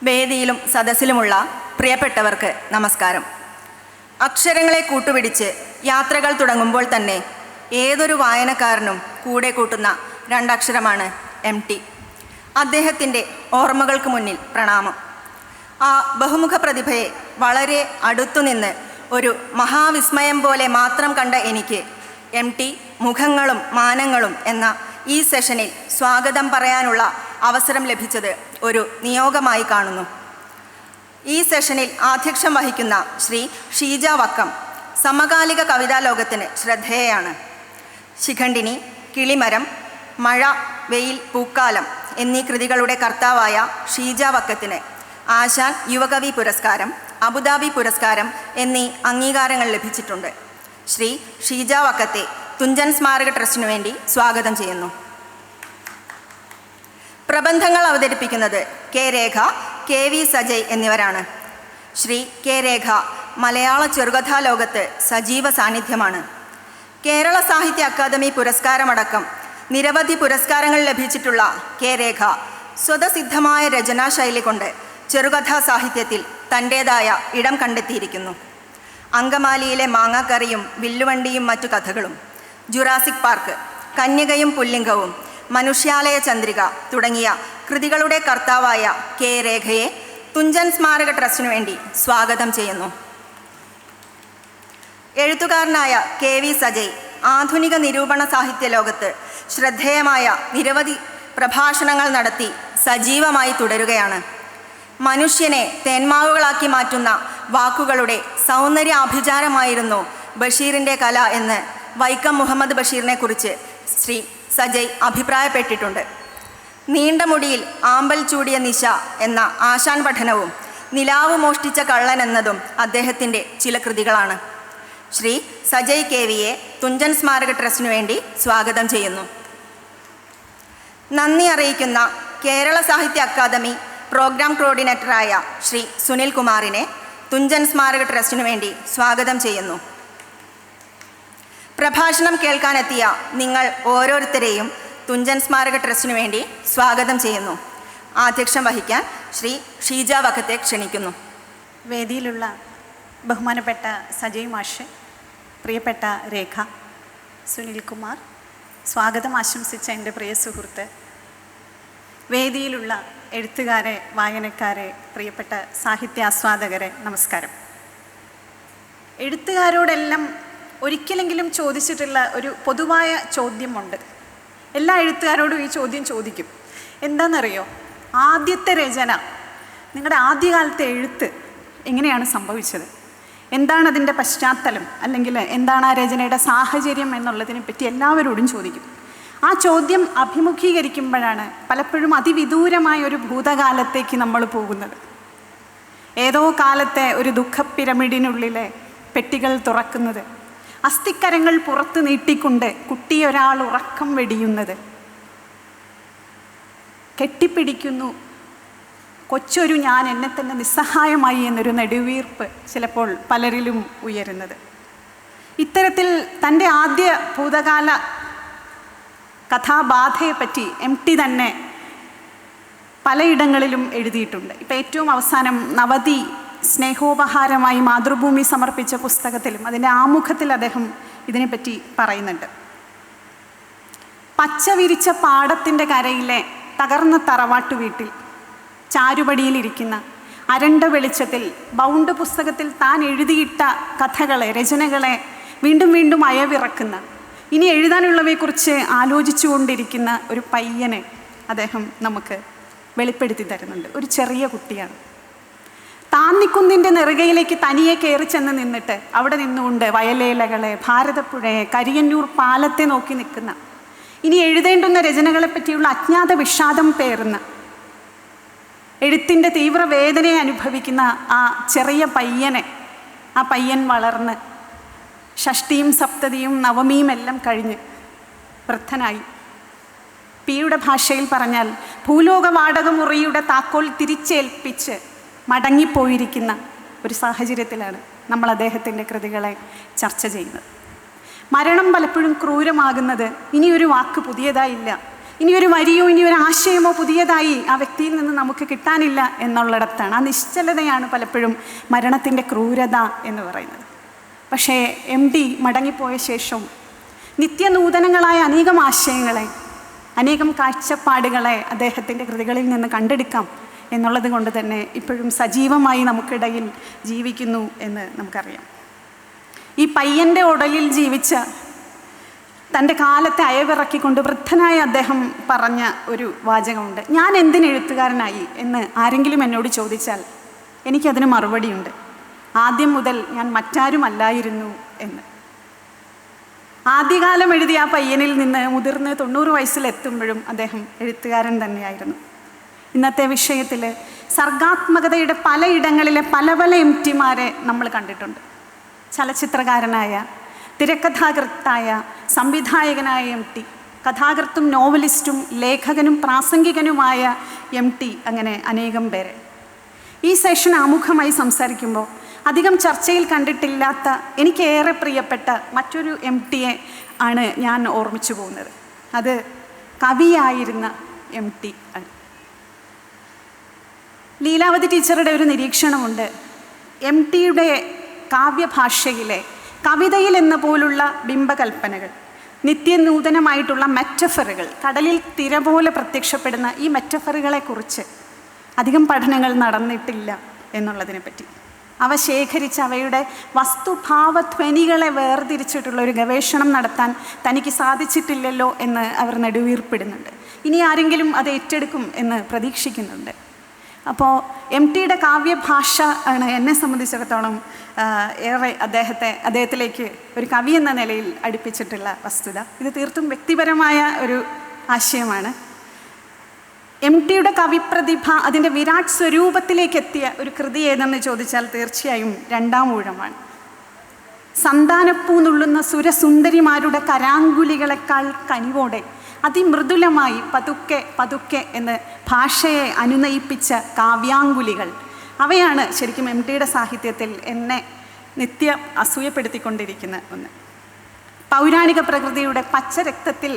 വേദിയിലും സദസ്സിലുമുള്ള പ്രിയപ്പെട്ടവർക്ക് നമസ്കാരം. അക്ഷരങ്ങളെ കൂട്ടുപിടിച്ച് യാത്രകൾ തുടങ്ങുമ്പോൾ തന്നെ ഏതൊരു വായനക്കാരനും കൂടെ കൂട്ടുന്ന രണ്ടക്ഷരമാണ് MT. അദ്ദേഹത്തിൻ്റെ ഓർമ്മകൾക്ക് മുന്നിൽ പ്രണാമം. ആ ബഹുമുഖ പ്രതിഭയെ വളരെ അടുത്തുനിന്ന് ഒരു മഹാവിസ്മയം പോലെ മാത്രം കണ്ട എനിക്ക് MT മുഖങ്ങളും മാനങ്ങളും എന്ന ഈ സെഷനിൽ സ്വാഗതം പറയാനുള്ള അവസരം ലഭിച്ചത് ഒരു നിയോഗമായി കാണുന്നു. ഈ സെഷനിൽ ആധ്യക്ഷം വഹിക്കുന്ന ശ്രീ ഷീജ വക്കം സമകാലിക കവിതാ ലോകത്തിന് ശ്രദ്ധേയയാണ്. ശിഖണ്ഡിനി, കിളിമരം, മഴ, വെയിൽ, പൂക്കാലം എന്നീ കൃതികളുടെ കർത്താവായ ഷീജ വക്കത്തിന് ആശാൻ യുവകവി പുരസ്കാരം, അബുദാബി പുരസ്കാരം എന്നീ അംഗീകാരങ്ങൾ ലഭിച്ചിട്ടുണ്ട്. ശ്രീ ഷീജ വക്കത്തെ തുഞ്ചൻ സ്മാരക ട്രസ്റ്റിനു വേണ്ടി സ്വാഗതം ചെയ്യുന്നു. പ്രബന്ധങ്ങൾ അവതരിപ്പിക്കുന്നത് K. രേഖ, KV സജയ് എന്നിവരാണ്. ശ്രീ K. രേഖ മലയാള ചെറുകഥാ ലോകത്ത് സജീവ സാന്നിധ്യമാണ്. കേരള സാഹിത്യ അക്കാദമി പുരസ്കാരമടക്കം നിരവധി പുരസ്കാരങ്ങൾ ലഭിച്ചിട്ടുള്ള K. രേഖ സ്വതസിദ്ധമായ രചനാശൈലി കൊണ്ട് ചെറുകഥാ സാഹിത്യത്തിൽ തൻ്റേതായ ഇടം കണ്ടെത്തിയിരിക്കുന്നു. അങ്കമാലിയിലെ മാങ്ങാക്കറിയും വില്ലുവണ്ടിയും മറ്റു കഥകളും, ജുറാസിക് പാർക്ക്, കന്യകയും പുല്ലിംഗവും, മനുഷ്യാലയ ചന്ദ്രിക തുടങ്ങിയ കൃതികളുടെ കർത്താവായ K. രേഖയെ തുഞ്ചൻ സ്മാരക ട്രസ്റ്റിനു വേണ്ടി സ്വാഗതം ചെയ്യുന്നു. എഴുത്തുകാരനായ KV സജയ് ആധുനിക നിരൂപണ സാഹിത്യ ലോകത്ത് ശ്രദ്ധേയമായ നിരവധി പ്രഭാഷണങ്ങൾ നടത്തി സജീവമായി തുടരുകയാണ്. മനുഷ്യനെ തേന്മാവുകളാക്കി മാറ്റുന്ന വാക്കുകളുടെ സൗന്ദര്യാഭിചാരമായിരുന്നു ബഷീറിൻ്റെ കല എന്ന് വൈക്കം മുഹമ്മദ് ബഷീറിനെ കുറിച്ച് ശ്രീ സജയ് അഭിപ്രായപ്പെട്ടിട്ടുണ്ട്. നീണ്ട മുടിയിൽ ആമ്പൽ ചൂടിയ നിശ എന്ന ആശാൻ പഠനവും നിലാവ് മോഷ്ടിച്ച കള്ളൻ എന്നതും അദ്ദേഹത്തിൻ്റെ ചില കൃതികളാണ്. ശ്രീ സജയ് KVയെ തുഞ്ചൻ സ്മാരക ട്രസ്റ്റിനു വേണ്ടി സ്വാഗതം ചെയ്യുന്നു. നന്ദി അറിയിക്കുന്ന കേരള സാഹിത്യ അക്കാദമി പ്രോഗ്രാം കോർഡിനേറ്ററായ ശ്രീ സുനിൽ കുമാറിനെ തുഞ്ചൻ സ്മാരക ട്രസ്റ്റിനു വേണ്ടി സ്വാഗതം ചെയ്യുന്നു. പ്രഭാഷണം കേൾക്കാനെത്തിയ നിങ്ങൾ ഓരോരുത്തരെയും തുഞ്ചൻ സ്മാരക ട്രസ്റ്റിനു വേണ്ടി സ്വാഗതം ചെയ്യുന്നു. ആധ്യക്ഷം വഹിക്കാൻ ശ്രീ ഷീജ വക്കത്തെ ക്ഷണിക്കുന്നു. വേദിയിലുള്ള ബഹുമാനപ്പെട്ട സജയ് മാഷ്, പ്രിയപ്പെട്ട രേഖ, സുനിൽ കുമാർ, സ്വാഗതം ആശംസിച്ച എൻ്റെ പ്രിയ സുഹൃത്ത്, വേദിയിലുള്ള എഴുത്തുകാരെ, വായനക്കാരെ, പ്രിയപ്പെട്ട സാഹിത്യാസ്വാദകരെ, നമസ്കാരം. എഴുത്തുകാരോടെല്ലാം ഒരിക്കലെങ്കിലും ചോദിച്ചിട്ടുള്ള ഒരു പൊതുവായ ചോദ്യമുണ്ട്. എല്ലാ എഴുത്തുകാരോടും ഈ ചോദ്യം ചോദിക്കും. എന്താണെന്നറിയോ? ആദ്യത്തെ രചന, നിങ്ങളുടെ ആദ്യകാലത്തെ എഴുത്ത് എങ്ങനെയാണ് സംഭവിച്ചത്? എന്താണ് അതിൻ്റെ പശ്ചാത്തലം? അല്ലെങ്കിൽ എന്താണ് ആ രചനയുടെ സാഹചര്യം എന്നുള്ളതിനെ പറ്റി എല്ലാവരോടും ചോദിക്കും. ആ ചോദ്യം അഭിമുഖീകരിക്കുമ്പോഴാണ് പലപ്പോഴും അതിവിദൂരമായ ഒരു ഭൂതകാലത്തേക്ക് നമ്മൾ പോകുന്നത്. ഏതോ കാലത്തെ ഒരു ദുഃഖപ്പിരമിഡിനുള്ളിലെ പെട്ടികൾ തുറക്കുന്നത്, അസ്ഥിക്കരങ്ങൾ പുറത്ത് നീട്ടിക്കൊണ്ട് കുട്ടിയൊരാൾ ഉറക്കം വെടിയുന്നത്, കെട്ടിപ്പിടിക്കുന്നു കൊച്ചൊരു ഞാൻ എന്നെ തന്നെ നിസ്സഹായമായി എന്നൊരു നെടുവീർപ്പ് ചിലപ്പോൾ പലരിലും ഉയരുന്നത്. ഇത്തരത്തിൽ തൻ്റെ ആദ്യ ഭൂതകാല കഥാബാധയെപ്പറ്റി MT തന്നെ പലയിടങ്ങളിലും എഴുതിയിട്ടുണ്ട്. ഇപ്പം ഏറ്റവും അവസാനം നവതി സ്നേഹോപഹാരമായി മാതൃഭൂമി സമർപ്പിച്ച പുസ്തകത്തിലും അതിൻ്റെ ആമുഖത്തിൽ അദ്ദേഹം ഇതിനെപ്പറ്റി പറയുന്നുണ്ട്. പച്ച വിരിച്ച പാടത്തിൻ്റെ കരയിലെ തകർന്ന തറവാട്ടു വീട്ടിൽ ചാരുപടിയിലിരിക്കുന്ന അരണ്ട വെളിച്ചത്തിൽ ബൗണ്ട് പുസ്തകത്തിൽ താൻ എഴുതിയിട്ട കഥകളെ, രചനകളെ വീണ്ടും വീണ്ടും അയവിറക്കുന്ന, ഇനി എഴുതാനുള്ളവയെക്കുറിച്ച് ആലോചിച്ചു കൊണ്ടിരിക്കുന്ന ഒരു പയ്യനെ അദ്ദേഹം നമുക്ക് വെളിപ്പെടുത്തി തരുന്നുണ്ട്. ഒരു ചെറിയ കുട്ടിയാണ്. താന്നിക്കുന്നിൻ്റെ നെറുകയിലേക്ക് തനിയെ കയറി ചെന്ന് നിന്നിട്ട് അവിടെ നിന്നുകൊണ്ട് വയലേലകളെ, ഭാരതപ്പുഴയെ, കരിയന്നൂർ പാലത്തെ നോക്കി നിൽക്കുന്ന, ഇനി എഴുതേണ്ടുന്ന രചനകളെ പറ്റിയുള്ള അജ്ഞാത വിഷാദം പേറുന്ന, എഴുത്തിൻ്റെ തീവ്രവേദനയെ അനുഭവിക്കുന്ന ആ ചെറിയ പയ്യനെ, ആ പയ്യൻ വളർന്ന് ഷഷ്ടിയും സപ്തതിയും നവമിയും എല്ലാം കഴിഞ്ഞ് വൃദ്ധനായി. പിയുടെ ഭാഷയിൽ പറഞ്ഞാൽ ഭൂലോക വാടകമുറിയുടെ താക്കോൽ തിരിച്ചേൽപ്പിച്ച് മടങ്ങിപ്പോയിരിക്കുന്ന ഒരു സാഹചര്യത്തിലാണ് നമ്മൾ അദ്ദേഹത്തിൻ്റെ കൃതികളെ ചർച്ച ചെയ്യുന്നത്. മരണം പലപ്പോഴും ക്രൂരമാകുന്നത് ഇനിയൊരു വാക്ക് പുതിയതായില്ല, ഇനിയൊരു വരിയോ ഇനിയൊരു ആശയമോ പുതിയതായി ആ വ്യക്തിയിൽ നിന്ന് നമുക്ക് കിട്ടാനില്ല എന്നുള്ളിടത്താണ്. ആ നിശ്ചലതയാണ് പലപ്പോഴും മരണത്തിൻ്റെ ക്രൂരത എന്ന് പറയുന്നത്. പക്ഷേ MD മടങ്ങിപ്പോയ ശേഷം നിത്യനൂതനങ്ങളായ അനേകം ആശയങ്ങളെ, അനേകം കാഴ്ചപ്പാടുകളെ അദ്ദേഹത്തിൻ്റെ കൃതികളിൽ നിന്ന് കണ്ടെടുക്കാം എന്നുള്ളത് കൊണ്ട് തന്നെ ഇപ്പോഴും സജീവമായി നമുക്കിടയിൽ ജീവിക്കുന്നു എന്ന് നമുക്കറിയാം. ഈ പയ്യൻ്റെ ഉടലിൽ ജീവിച്ച തൻ്റെ കാലത്തെ അയവിറക്കിക്കൊണ്ട് വൃദ്ധനായ അദ്ദേഹം പറഞ്ഞ ഒരു വാചകമുണ്ട്. ഞാൻ എന്തിന് എഴുത്തുകാരനായി എന്ന് ആരെങ്കിലും എന്നോട് ചോദിച്ചാൽ എനിക്കതിന് മറുപടിയുണ്ട്. ആദ്യം മുതൽ ഞാൻ മറ്റാരുമല്ലായിരുന്നു എന്ന്. ആദ്യകാലം എഴുതിയ ആ പയ്യനിൽ നിന്ന് മുതിർന്ന് 90 വയസ്സിലെത്തുമ്പോഴും അദ്ദേഹം എഴുത്തുകാരൻ തന്നെയായിരുന്നു. ഇന്നത്തെ വിഷയത്തിൽ സർഗാത്മകതയുടെ പലയിടങ്ങളിലെ പല പല MTമാരെ നമ്മൾ കണ്ടിട്ടുണ്ട്. ചലച്ചിത്രകാരനായ, തിരക്കഥാകൃത്തായ, സംവിധായകനായ MT, കഥാകൃത്തും നോവലിസ്റ്റും ലേഖകനും പ്രാസംഗികനുമായ MT, അങ്ങനെ അനേകം പേരെ. ഈ സെഷൻ ആമുഖമായി സംസാരിക്കുമ്പോൾ അധികം ചർച്ചയിൽ കണ്ടിട്ടില്ലാത്ത എനിക്കേറെ പ്രിയപ്പെട്ട മറ്റൊരു MTയെ ആണ് ഞാൻ ഓർമ്മിച്ചു പോകുന്നത്. അത് കവിയായിരുന്ന MT ആണ്. ലീലാവതി ടീച്ചറുടെ ഒരു നിരീക്ഷണമുണ്ട്. MTയുടെ കാവ്യഭാഷയിലെ കവിതയിൽ എന്ന പോലുള്ള ബിംബകൽപ്പനകൾ, നിത്യനൂതനമായിട്ടുള്ള മെറ്റഫറുകൾ, കടലിൽ തിര പോലെ പ്രത്യക്ഷപ്പെടുന്ന ഈ മെറ്റഫറുകളെക്കുറിച്ച് അധികം പഠനങ്ങൾ നടന്നിട്ടില്ല എന്നുള്ളതിനെ പറ്റി. അവ ശേഖരിച്ച് അവയുടെ വസ്തുഭാവധ്വനികളെ വേർതിരിച്ചിട്ടുള്ള ഒരു ഗവേഷണം നടത്താൻ തനിക്ക് സാധിച്ചിട്ടില്ലല്ലോ എന്ന് അവർ നെടുവീർപ്പിടുന്നുണ്ട്. ഇനി ആരെങ്കിലും അത് ഏറ്റെടുക്കും എന്ന് പ്രതീക്ഷിക്കുന്നുണ്ട്. അപ്പോൾ MTയുടെ കാവ്യഭാഷ ആണ് എന്നെ സംബന്ധിച്ചിടത്തോളം ഏറെ അദ്ദേഹത്തിലേക്ക് ഒരു കവി എന്ന നിലയിൽ അടുപ്പിച്ചിട്ടുള്ള വസ്തുത. ഇത് തീർത്തും വ്യക്തിപരമായ ഒരു ആശയമാണ്. MTയുടെ കവിപ്രതിഭ അതിൻ്റെ വിരാട് സ്വരൂപത്തിലേക്ക് എത്തിയ ഒരു കൃതി ഏതെന്ന് ചോദിച്ചാൽ തീർച്ചയായും രണ്ടാം ഊഴമാണ്. സന്താനപ്പൂ നുള്ളുന്ന സുരസുന്ദരിമാരുടെ കരാങ്കുലികളെക്കാൾ കനിവോടെ അതിമൃദുലമായി പതുക്കെ പതുക്കെ എന്ന് ഭാഷയെ അനുനയിപ്പിച്ച കാവ്യാങ്കുലികൾ, അവയാണ് ശരിക്കും MTയുടെ സാഹിത്യത്തിൽ എന്നെ നിത്യം അസൂയപ്പെടുത്തിക്കൊണ്ടിരിക്കുന്ന ഒന്ന്. പൗരാണിക പ്രകൃതിയുടെ പച്ചരക്തത്തിൽ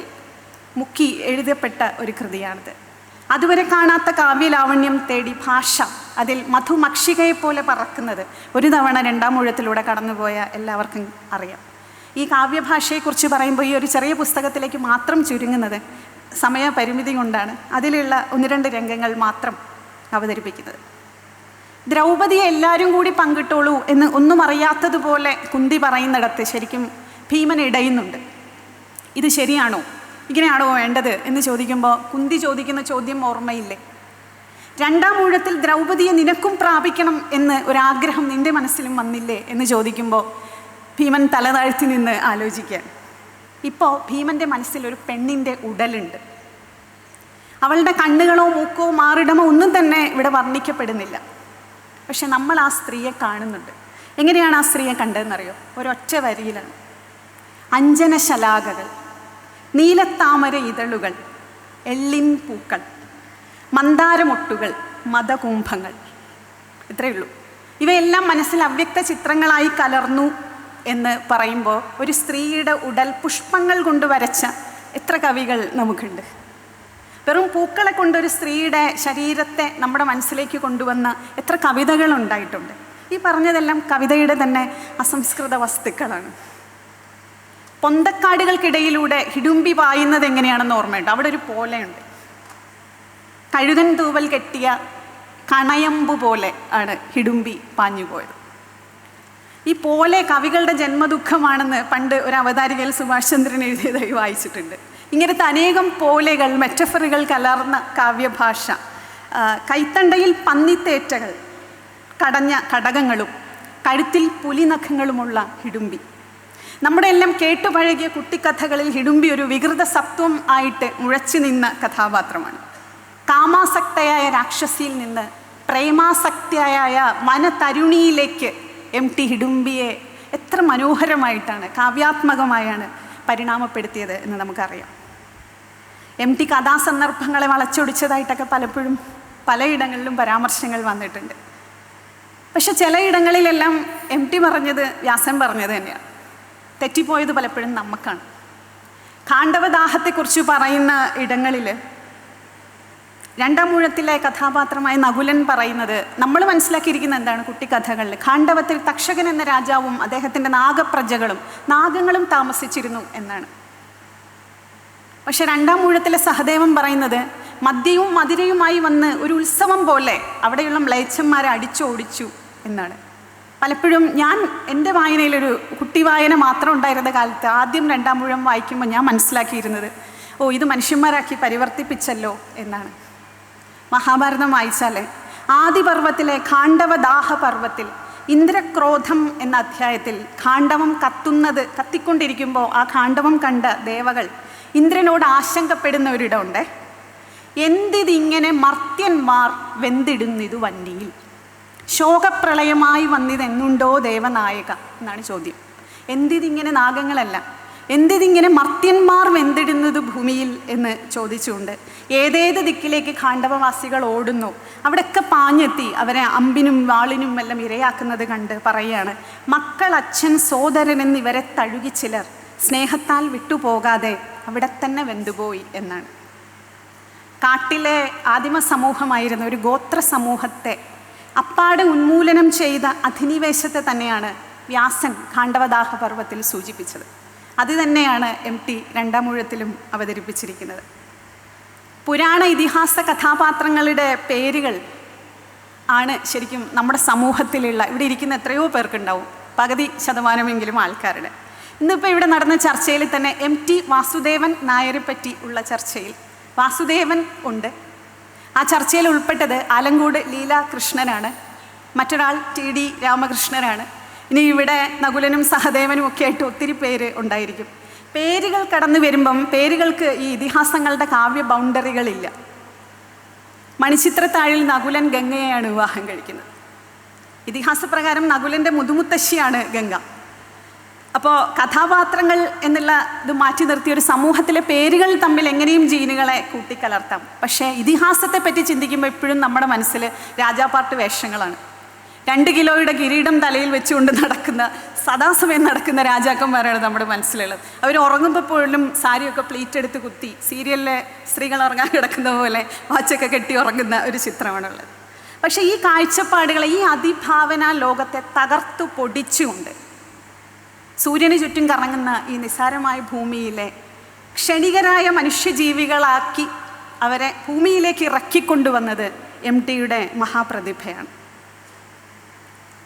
മുക്കി എഴുതപ്പെട്ട ഒരു കൃതിയാണിത്. അതുവരെ കാണാത്ത കാവ്യലാവണ്യം തേടി ഭാഷ അതിൽ മധുമക്ഷികയെപ്പോലെ പറക്കുന്നത് ഒരു തവണ രണ്ടാം ഊഴത്തിലൂടെ കടന്നുപോയ എല്ലാവർക്കും അറിയാം. ഈ കാവ്യഭാഷയെക്കുറിച്ച് പറയുമ്പോൾ ഈ ഒരു ചെറിയ പുസ്തകത്തിലേക്ക് മാത്രം ചുരുങ്ങുന്നത് സമയപരിമിതി കൊണ്ടാണ്. അതിലുള്ള 1-2 രംഗങ്ങൾ മാത്രം അവതരിപ്പിക്കുന്നത്. ദ്രൗപദിയെ എല്ലാവരും കൂടി പങ്കിട്ടോളൂ എന്ന് ഒന്നും അറിയാത്തതുപോലെ കുന്തി പറയുന്നിടത്ത് ശരിക്കും ഭീമൻ ഇടയുന്നുണ്ട്. ഇത് ശരിയാണോ, ഇങ്ങനെയാണോ വേണ്ടത് എന്ന് ചോദിക്കുമ്പോൾ കുന്തി ചോദിക്കുന്ന ചോദ്യം ഓർമ്മയില്ലേ? രണ്ടാം ഊഴത്തിൽ ദ്രൗപദിയെ നിനക്കും പ്രാപിക്കണം എന്ന് ഒരാഗ്രഹം നിൻ്റെ മനസ്സിലും വന്നില്ലേ എന്ന് ചോദിക്കുമ്പോൾ ഭീമൻ തലതാഴ്ത്തി നിന്ന് ആലോചിക്കാൻ. ഇപ്പോൾ ഭീമൻ്റെ മനസ്സിലൊരു പെണ്ണിൻ്റെ ഉടലുണ്ട്. അവളുടെ കണ്ണുകളോ മൂക്കോ മാറിടമോ ഒന്നും തന്നെ ഇവിടെ വർണ്ണിക്കപ്പെടുന്നില്ല. പക്ഷെ നമ്മൾ ആ സ്ത്രീയെ കാണുന്നുണ്ട്. എങ്ങനെയാണ് ആ സ്ത്രീയെ കണ്ടതെന്നറിയോ? ഒരൊറ്റ വരിയിലാണ്. അഞ്ജനശലാകകൾ, നീലത്താമര ഇതളുകൾ, എള്ളിൻ പൂക്കൾ, മന്ദാരമൊട്ടുകൾ, മദകുംഭങ്ങൾ, ഇത്രയേ ഉള്ളൂ. ഇവയെല്ലാം മനസ്സിൽ അവ്യക്ത ചിത്രങ്ങളായി കലർന്നു എന്ന് പറയുമ്പോൾ ഒരു സ്ത്രീയുടെ ഉടൽ പുഷ്പങ്ങൾ കൊണ്ട് വരച്ച എത്ര കവികൾ നമുക്കുണ്ട്. വെറും പൂക്കളെ കൊണ്ടൊരു സ്ത്രീയുടെ ശരീരത്തെ നമ്മുടെ മനസ്സിലേക്ക് കൊണ്ടുവന്ന എത്ര കവിതകൾ ഉണ്ടായിട്ടുണ്ട്. ഈ പറഞ്ഞതെല്ലാം കവിതയുടെ തന്നെ അസംസ്കൃത വസ്തുക്കളാണ്. പൊന്തക്കാടുകൾക്കിടയിലൂടെ ഹിഡുമ്പി പായുന്നത് എങ്ങനെയാണെന്ന് ഓർമ്മയുണ്ട്. അവിടെ ഒരു പോലെയുണ്ട്. കഴുകൻ തൂവൽ കെട്ടിയ കണയമ്പു പോലെ ആണ് ഹിഡുമ്പി പാഞ്ഞുപോയത്. ഈ പോലെ കവികളുടെ ജന്മദുഃഖമാണെന്ന് പണ്ട് ഒരു അവതാരികയിൽ സുഭാഷ് ചന്ദ്രൻ എഴുതിയതായി വായിച്ചിട്ടുണ്ട്. ഇങ്ങനത്തെ അനേകം പോലെകൾ, മെറ്റഫറുകൾ കലർന്ന കാവ്യഭാഷ, കൈത്തണ്ടയിൽ പന്നിത്തേറ്റകൾ, കടഞ്ഞ കടകങ്ങളും കഴുത്തിൽ പുലിനഖങ്ങളുമുള്ള ഹിഡുമ്പി. നമ്മുടെ എല്ലാം കേട്ടുപഴകിയ കുട്ടിക്കഥകളിൽ ഹിഡുമ്പി ഒരു വികൃത സത്വം ആയിട്ട് മുഴച്ചു നിന്ന കഥാപാത്രമാണ്. കാമാസക്തയായ രാക്ഷസിയിൽ നിന്ന് പ്രേമാസക്തിയായ മനതരുണിയിലേക്ക് MT ഹിഡുമ്പിയെ എത്ര മനോഹരമായിട്ടാണ്, കാവ്യാത്മകമായാണ് പരിണാമപ്പെടുത്തിയത് എന്ന് നമുക്കറിയാം. MT കഥാസന്ദർഭങ്ങളെ വളച്ചൊടിച്ചതായിട്ടൊക്കെ പലപ്പോഴും പലയിടങ്ങളിലും പരാമർശങ്ങൾ വന്നിട്ടുണ്ട്. പക്ഷെ ചിലയിടങ്ങളിലെല്ലാം MT പറഞ്ഞത് വ്യാസൻ പറഞ്ഞത് തന്നെയാണ്. തെറ്റിപ്പോയത് പലപ്പോഴും നമുക്കാണ്. ഖാണ്ഡവദാഹത്തെക്കുറിച്ച് പറയുന്ന ഇടങ്ങളിൽ രണ്ടാം ഊഴത്തിലെ കഥാപാത്രമായ നകുലൻ പറയുന്നത്, നമ്മൾ മനസ്സിലാക്കിയിരിക്കുന്ന എന്താണ് കുട്ടിക്കഥകളിൽ, ഖാണ്ഡവത്തിൽ തക്ഷകൻ എന്ന രാജാവും അദ്ദേഹത്തിൻ്റെ നാഗപ്രജകളും നാഗങ്ങളും താമസിച്ചിരുന്നു എന്നാണ്. പക്ഷെ രണ്ടാം ഊഴത്തിലെ സഹദേവൻ പറയുന്നത് മദ്യവും മധുരയുമായി വന്ന് ഒരു ഉത്സവം പോലെ അവിടെയുള്ള മ്ലേച്ഛന്മാരെ അടിച്ചോടിച്ചു എന്നാണ്. പലപ്പോഴും ഞാൻ എൻ്റെ വായനയിലൊരു കുട്ടി വായന മാത്രം ഉണ്ടായിരുന്ന കാലത്ത് ആദ്യം രണ്ടാം ഊഴം വായിക്കുമ്പോൾ ഞാൻ മനസ്സിലാക്കിയിരുന്നത്, ഇത് മനുഷ്യന്മാരാക്കി പരിവർത്തിപ്പിച്ചല്ലോ എന്നാണ്. മഹാഭാരതം വായിച്ചാൽ ആദിപർവത്തിലെ ഖാണ്ഡവദാഹ പർവത്തിൽ ഇന്ദ്രക്രോധം എന്ന അധ്യായത്തിൽ ഖാണ്ഡവം കത്തിക്കൊണ്ടിരിക്കുമ്പോൾ ആ ഖാണ്ഡവം കണ്ട ദേവകൾ ഇന്ദ്രനോട് ആശങ്കപ്പെടുന്ന ഒരിടമുണ്ട്. എന്തിതിങ്ങനെ മർത്യന്മാർ വെന്തിടുന്നിതു വന്നിയിൽ, ശോകപ്രളയമായി വന്നിതെന്നുണ്ടോ ദേവനായക എന്നാണ് ചോദ്യം. എന്തിതിങ്ങനെ നാഗങ്ങളല്ല, എന്തിതിങ്ങനെ മർത്യന്മാർ വെന്തിടുന്നത് ഭൂമിയിൽ എന്ന് ചോദിച്ചുകൊണ്ട് ഏതേത് ദിക്കിലേക്ക് ഖാണ്ഡവവാസികൾ ഓടുന്നു അവിടെയൊക്കെ പാഞ്ഞെത്തി അവരെ അമ്പിനും വാളിനും എല്ലാം ഇരയാക്കുന്നത് കണ്ട് പറയുകയാണ്, മക്കൾ, അച്ഛൻ, സോദരൻ എന്നിവരെ തഴുകി ചിലർ സ്നേഹത്താൽ വിട്ടുപോകാതെ അവിടെ തന്നെ വെന്തുപോയി എന്നാണ്. കാട്ടിലെ ആദിമ സമൂഹമായിരുന്ന ഒരു ഗോത്ര സമൂഹത്തെ അപ്പാടെ ഉന്മൂലനം ചെയ്ത അധിനിവേശത്തെ തന്നെയാണ് വ്യാസൻ ഖാണ്ഡവദാഹ പർവത്തിൽ സൂചിപ്പിച്ചത്. അത് തന്നെയാണ് MT രണ്ടാം ഊഴത്തിലും അവതരിപ്പിച്ചിരിക്കുന്നത്. പുരാണ ഇതിഹാസ കഥാപാത്രങ്ങളുടെ പേരുകൾ ആണ് ശരിക്കും നമ്മുടെ സമൂഹത്തിലുള്ള ഇവിടെ ഇരിക്കുന്ന എത്രയോ പേർക്കുണ്ടാവും, പകുതി ശതമാനമെങ്കിലും ആൾക്കാരുടെ. ഇന്നിപ്പോൾ ഇവിടെ നടന്ന ചർച്ചയിൽ തന്നെ MT വാസുദേവൻ നായരെ പറ്റി ഉള്ള ചർച്ചയിൽ വാസുദേവൻ ഉണ്ട്. ആ ചർച്ചയിൽ ഉൾപ്പെട്ടത് ആലങ്കോട് ലീലാകൃഷ്ണനാണ്, മറ്റൊരാൾ TD രാമകൃഷ്ണനാണ്. ഇനി ഇവിടെ നകുലനും സഹദേവനും ഒക്കെ ആയിട്ട് ഒത്തിരി പേര് ഉണ്ടായിരിക്കും. പേരുകൾ കടന്നു വരുമ്പം പേരുകൾക്ക് ഈ ഇതിഹാസങ്ങളുടെ കാവ്യ ബൗണ്ടറികളില്ല. മണിച്ചിത്രത്താഴിൽ നകുലൻ ഗംഗയെയാണ് വിവാഹം കഴിക്കുന്നത്. ഇതിഹാസപ്രകാരം നകുലൻ്റെ മുതുമുത്തശ്ശിയാണ് ഗംഗ. അപ്പോൾ കഥാപാത്രങ്ങൾ എന്നുള്ള ഇത് മാറ്റി നിർത്തി ഒരു സമൂഹത്തിലെ പേരുകൾ തമ്മിൽ എങ്ങനെയും ജീനുകളെ കൂട്ടിക്കലർത്താം. പക്ഷേ ഇതിഹാസത്തെ പറ്റി ചിന്തിക്കുമ്പോൾ എപ്പോഴും നമ്മുടെ മനസ്സിൽ രാജാപ്പാട്ട് വേഷങ്ങളാണ്. 2 കിലോയുടെ കിരീടം തലയിൽ വെച്ചുകൊണ്ട് നടക്കുന്ന സദാസമയം നടക്കുന്ന രാജാക്കന്മാരാണ് നമ്മുടെ മനസ്സിലുള്ളത്. അവർ ഉറങ്ങുമ്പോൾ പോലും സാരിയൊക്കെ പ്ലീറ്റ് എടുത്ത് കുത്തി സീരിയലിലെ സ്ത്രീകൾ ഉറങ്ങാൻ കിടക്കുന്ന പോലെ വാച്ചൊക്കെ കെട്ടി ഉറങ്ങുന്ന ഒരു ചിത്രമാണുള്ളത്. പക്ഷേ ഈ കാഴ്ചപ്പാടുകളെ, ഈ അതിഭാവന ലോകത്തെ തകർത്തു പൊടിച്ചുകൊണ്ട് സൂര്യന് ചുറ്റും കറങ്ങുന്ന ഈ നിസ്സാരമായ ഭൂമിയിലെ ക്ഷണികരായ മനുഷ്യജീവികളാക്കി അവരെ ഭൂമിയിലേക്ക് ഇറക്കിക്കൊണ്ടുവന്നത് MTയുടെ മഹാപ്രതിഭയാണ്.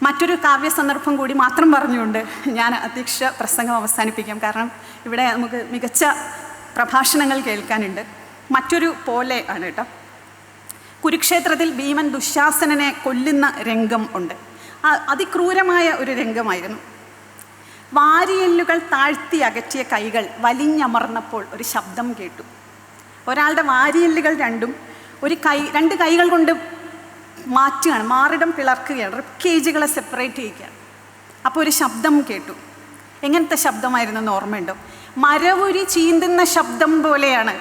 മറ്റൊരു കാവ്യ സന്ദർഭം കൂടി മാത്രം പറഞ്ഞുകൊണ്ട് ഞാൻ അധ്യക്ഷ പ്രസംഗം അവസാനിപ്പിക്കാം. കാരണം ഇവിടെ നമുക്ക് മികച്ച പ്രഭാഷണങ്ങൾ കേൾക്കാനുണ്ട്. മറ്റൊരു പോലെ ആണ് കേട്ടോ. കുരുക്ഷേത്രത്തിൽ ഭീമൻ ദുശാസനനെ കൊല്ലുന്ന രംഗം ഉണ്ട്. അതിക്രൂരമായ ഒരു രംഗമായിരുന്നു. വാരിയെല്ലുകൾ താഴ്ത്തി അകറ്റിയ കൈകൾ വലിഞ്ഞമർന്നപ്പോൾ ഒരു ശബ്ദം കേട്ടു. ഒരാളുടെ വാരിയെല്ലുകൾ രണ്ട് കൈകൾ കൊണ്ട് മാറ്റുകയാണ്, മാറിടം പിളർക്കുകയാണ്, റിബ് കേജുകളെ സെപ്പറേറ്റ് ചെയ്യുകയാണ്. അപ്പോൾ ഒരു ശബ്ദം കേട്ടു. എങ്ങനത്തെ ശബ്ദമായിരുന്നെന്ന് ഓർമ്മയുണ്ടോ? മരവുരി ചീന്തുന്ന ശബ്ദം പോലെയാണ്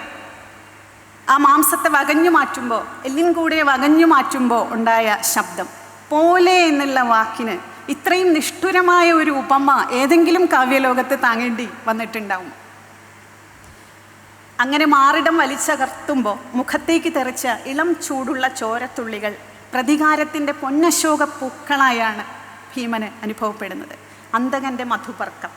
ആ മാംസത്തെ വകഞ്ഞു മാറ്റുമ്പോൾ, എല്ലിൻ കൂടെ വകഞ്ഞു മാറ്റുമ്പോൾ ഉണ്ടായ ശബ്ദം. പോലെ എന്നുള്ള വാക്കിന് ഇത്രയും നിഷ്ഠുരമായ ഒരു ഉപമ ഏതെങ്കിലും കാവ്യലോകത്ത് താങ്ങേണ്ടി വന്നിട്ടുണ്ടാവും. അങ്ങനെ മാറിടം വലിച്ചകർത്തുമ്പോൾ മുഖത്തേക്ക് തെറിച്ച ഇളം ചൂടുള്ള ചോരത്തുള്ളികൾ പ്രതികാരത്തിൻ്റെ പൊന്നശോക പൂക്കളായാണ് ഭീമന് അനുഭവപ്പെടുന്നത്. അന്തകൻ്റെ മധുപർക്കം.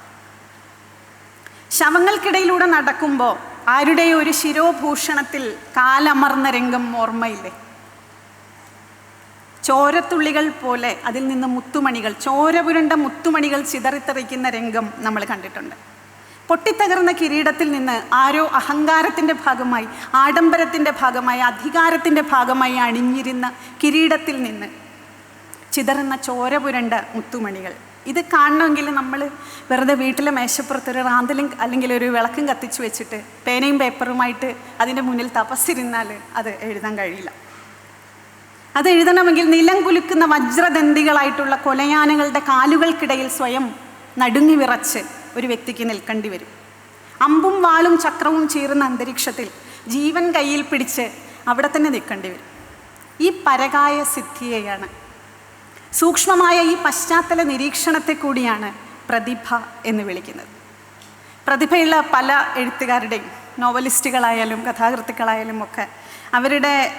ശവങ്ങൾക്കിടയിലൂടെ നടക്കുമ്പോൾ ആരുടെയോ ഒരു ശിരോഭൂഷണത്തിൽ കാലമർന്ന രംഗം ഓർമ്മയില്ലേ? ചോരത്തുള്ളികൾ പോലെ അതിൽ നിന്ന് മുത്തുമണികൾ, ചോര പുരണ്ട മുത്തുമണികൾ ചിതറിത്തെറിക്കുന്ന രംഗം നമ്മൾ കണ്ടിട്ടുണ്ട്. പൊട്ടിത്തകർന്ന കിരീടത്തിൽ നിന്ന് ആരോ അഹങ്കാരത്തിൻ്റെ ഭാഗമായി, ആഡംബരത്തിൻ്റെ ഭാഗമായി, അധികാരത്തിൻ്റെ ഭാഗമായി അണിഞ്ഞിരുന്ന കിരീടത്തിൽ നിന്ന് ചിതറുന്ന ചോര പുരണ്ട മുത്തുമണികൾ. ഇത് കാണണമെങ്കിൽ നമ്മൾ വെറുതെ വീട്ടിലെ മേശപ്പുറത്തൊരു റാന്തലും അല്ലെങ്കിൽ ഒരു വിളക്കും കത്തിച്ചു വെച്ചിട്ട് പേനയും പേപ്പറുമായിട്ട് അതിൻ്റെ മുന്നിൽ തപസ്സിരുന്നാൽ അത് എഴുതാൻ കഴിയില്ല. അത് എഴുതണമെങ്കിൽ നിലം കുലുക്കുന്ന വജ്രദന്തികളായിട്ടുള്ള കൊലയാനകളുടെ കാലുകൾക്കിടയിൽ സ്വയം നടുങ്ങി വിറച്ച് ഒരു വ്യക്തിക്ക് നിൽക്കേണ്ടി വരും. അമ്പും വാളും ചക്രവും ചീറുന്ന അന്തരീക്ഷത്തിൽ ജീവൻ കയ്യിൽ പിടിച്ച് അവിടെ തന്നെ നിൽക്കേണ്ടി വരും. ഈ പരകായ സിദ്ധിയെയാണ്, സൂക്ഷ്മമായ ഈ പശ്ചാത്തല നിരീക്ഷണത്തെ കൂടിയാണ് പ്രതിഭ എന്ന് വിളിക്കുന്നത്. പ്രതിഭയുള്ള പല എഴുത്തുകാരുടെയും, നോവലിസ്റ്റുകളായാലും കഥാകൃത്തുക്കളായാലും ഒക്കെ അവരുടെ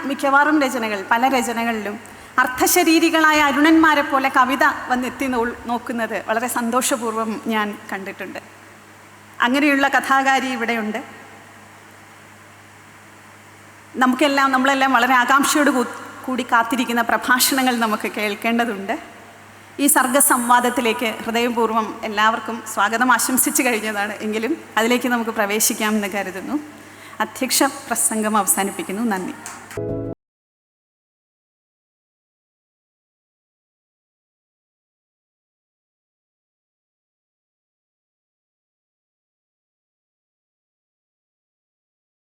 മിക്കവാറും രചനകൾ, പല രചനകളിലും അർത്ഥശരീരികളായ അരുണന്മാരെ പോലെ കവിത വന്നെത്തി നോക്കുന്നത് വളരെ സന്തോഷപൂർവ്വം ഞാൻ കണ്ടിട്ടുണ്ട്. അങ്ങനെയുള്ള കഥാകാരി ഇവിടെയുണ്ട്. നമ്മളെല്ലാം വളരെ ആകാംക്ഷയോട് കൂടി കാത്തിരിക്കുന്ന പ്രഭാഷണങ്ങൾ നമുക്ക് കേൾക്കേണ്ടതുണ്ട്. ഈ സർഗസംവാദത്തിലേക്ക് ഹൃദയപൂർവ്വം എല്ലാവർക്കും സ്വാഗതം ആശംസിച്ചു കഴിഞ്ഞതാണ്. എങ്കിലും അതിലേക്ക് നമുക്ക് പ്രവേശിക്കാമെന്ന് കരുതുന്നു. അധ്യക്ഷ പ്രസംഗം അവസാനിപ്പിക്കുന്നു. നന്ദി.